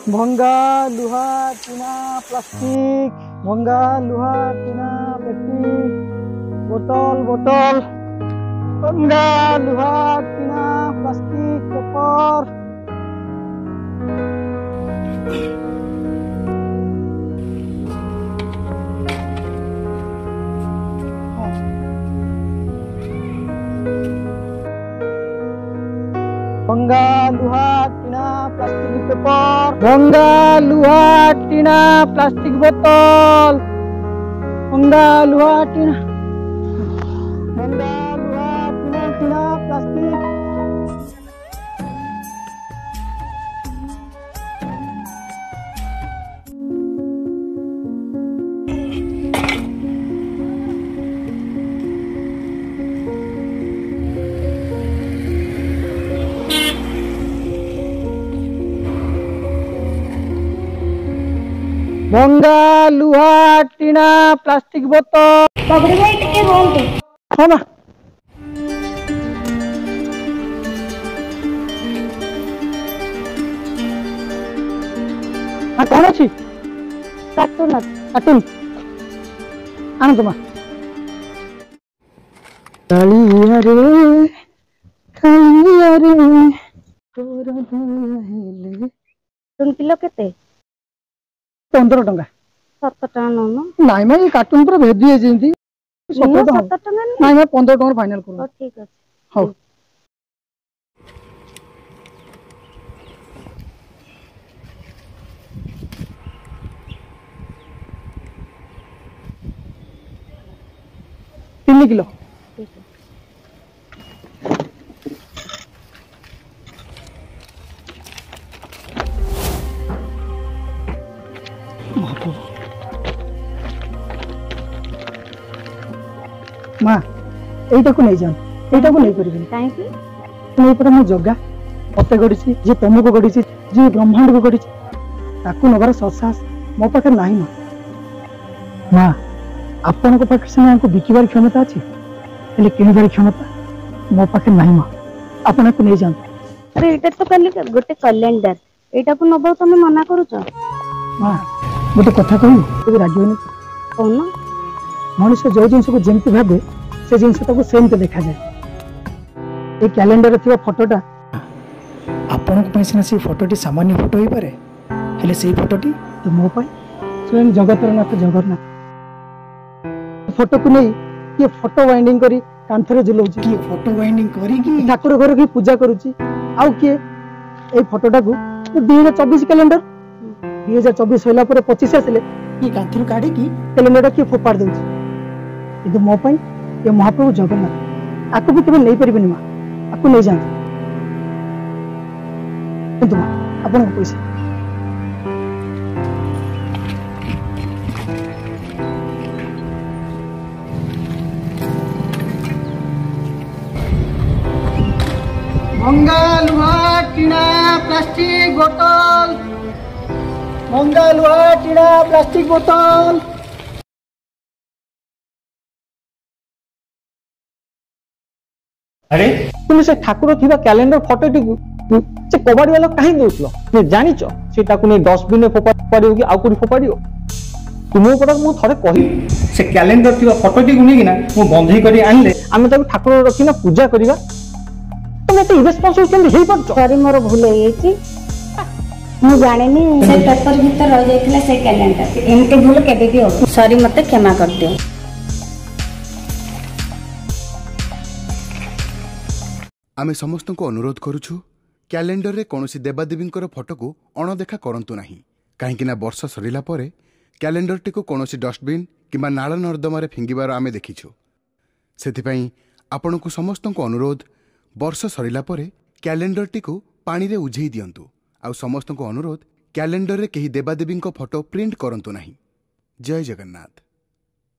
भंगा लुहा टीना प्लास्टिक भंगा लुहा टीना प्लास्टिक बोतल बोतल भंगा लुहा टीना प्लास्टिक पेपर भंगा लुहा टीना प्लास्टिक पेपर भंगा लुहा टीना प्लास्टिक बोतल भंगा लुहा टीना टीना प्लास्टिक भंगा लुहा टीना प्लास्टिक बोतल बबड़ी भाई टिके बोलते हाँ ना हाँ कौन अच्छी कार्टून कार्टून आना तुम कालिया रे तोर हेले कार्टून किलो केते 15 टंका 7 टका ननो नाई मैं ये कार्टून पर भेज दिए जेंती 7 टका नाई मैं 15 टका फाइनल करू ठीक अछि हो तीन किलो ठीक है माँ एटा को नहीं जान एटा को नहीं करिबिन काहे की तुम ऊपर मो जग्गा मते गडिछि जे तुमको गडिछि जे ब्रह्मांड को गडिछि ताकू नगर ससास मो पाखे नाही माँ माँ आपन को पाखे से को बिकिबार क्षमता अछि हेले किनिबार क्षमता मो पाखे नाही माँ आपन को नहीं जान अरे एटा तो खाली गोटे कैलेंडर एटा को नबो तमे मना करूछ माँ गोटे कथा कहू तू राजी होनी कोन मनुष्य जो जिनस को जेमती भावे से जिनस सेमती देखा जाए ये कैलेंडर थिबा फोटोटा आपण को पैसा से फोटोटी सामान्य फोटो ही पारे हेले सेही फोटोटी तो मो पाई स्वयं जगतर नाथ जगन्नाथ फोटो को नहीं ये फोटो वाइंडिंग करी कांथरे झुलौची कि फोटो वाइंडिंग करी कि ठाकुर घर की पूजा करूची आउ के ए फोटोटा को 2024 कैलेंडर 2024 होला पर 25 आसले ये कांथरू काढी की कैलेंडर की फोपाड़ देउची किंतु मो पाई ये महाप्रभु जगन्नाथ आको भी केबे नहीं परिबेनी मां आको नहीं जान किंतु मां आपन को पैसा भंगा लुहा टीना प्लास्टिक बोतल भंगा लुहा टीना प्लास्टिक बोतल अरे तुम से ठाकुर थिबा कैलेंडर फोटोटी से कबाड़ी वाला कहीं दोसलो ने जानिचो सेटा को ने डस्टबिन में फोपाड़ियो कि आउ कोडी फोपाड़ियो तुम ऊपर मु थरे कहि से कैलेंडर थिबा फोटोटी को नेगिना मु बंधई करी आनले आमे ताको ठाकुर रखिना पूजा करिवा तुम एते इरेस्पोंसिबल केंदे हेई परछो सॉरी मोर भूल हो येची मु जानेनी से पेपर भीतर रह जायखला से कैलेंडर एमते भूल केबे भी हो सॉरी मते क्षमा कर दियो आमे समस्त को अनुरोध करुछु कैलेंडर रे कोनोसी देवादेवींकर फोटो को अणदेखा करंतु नाही काहेकि ना वर्ष सरिला परे कैलेंडर टी को कोनोसी डस्टबिन किबा नाଳ नर्दमा रे फिंगिबार आमे देखिछु सेति पई आपन को समस्त को अनुरोध वर्ष सरिला परे कैलेंडर टी को पानी रे उझेई दियंतु आ समस्त को अनुरोध कैलेंडर रे केही देवादेवींक फोटो प्रिंट करंतु नाही जय जगन्नाथ।